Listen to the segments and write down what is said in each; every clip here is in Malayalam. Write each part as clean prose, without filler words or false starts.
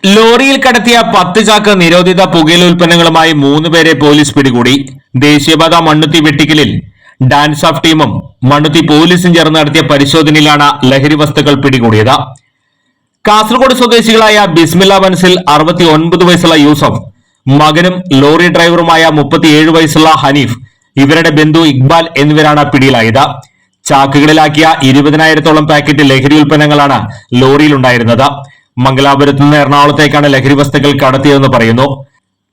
ലോറിയിൽ കടത്തിയ 10 ചാക്ക് നിരോധിത പുകയില ഉൽപ്പന്നങ്ങളുമായി 3 പേരെ പോലീസ് പിടികൂടി. ദേശീയപാത മണ്ണുത്തി വെട്ടിക്കലിൽ ഡാൻസ് ഓഫ് ടീമും മണ്ണുത്തി പോലീസും ചേർന്ന് നടത്തിയ പരിശോധനയിലാണ് ലഹരി വസ്തുക്കൾ പിടികൂടിയത്. കാസർഗോഡ് സ്വദേശികളായ ബിസ്മില്ല മനസിൽ 69 വയസ്സുള്ള യൂസഫ്, മകനും ലോറി ഡ്രൈവറുമായ 37 വയസ്സുള്ള ഹനീഫ്, ഇവരുടെ ബന്ധു ഇക്ബാൽ എന്നിവരാണ് പിടിയിലായത്. ചാക്കുകളിലാക്കിയ 20,000-ഓളം പാക്കറ്റ് ലഹരി ഉൽപ്പന്നങ്ങളാണ് ലോറിയിലുണ്ടായിരുന്നത്. മംഗലാപുരത്ത് നിന്ന് എറണാകുളത്തേക്കാണ് ലഹരി വസ്തുക്കൾ കടത്തിയതെന്ന് പറയുന്നു.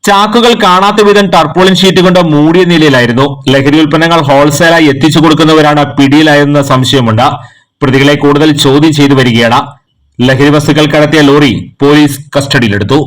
ചാക്കുകൾ കാണാത്ത വിധം ടർപ്പോളിൻ ഷീറ്റ് കൊണ്ട് മൂടിയ നിലയിലായിരുന്നു. ലഹരി ഉൽപ്പന്നങ്ങൾ ഹോൾസെയിലായി എത്തിച്ചു കൊടുക്കുന്നവരാണ് പിടിയിലായതെന്ന സംശയമുണ്ട്. പ്രതികളെ കൂടുതൽ ചോദ്യം ചെയ്തു വരികയാണ്. ലഹരി വസ്തുക്കൾ കടത്തിയ ലോറി പോലീസ് കസ്റ്റഡിയിലെടുത്തു.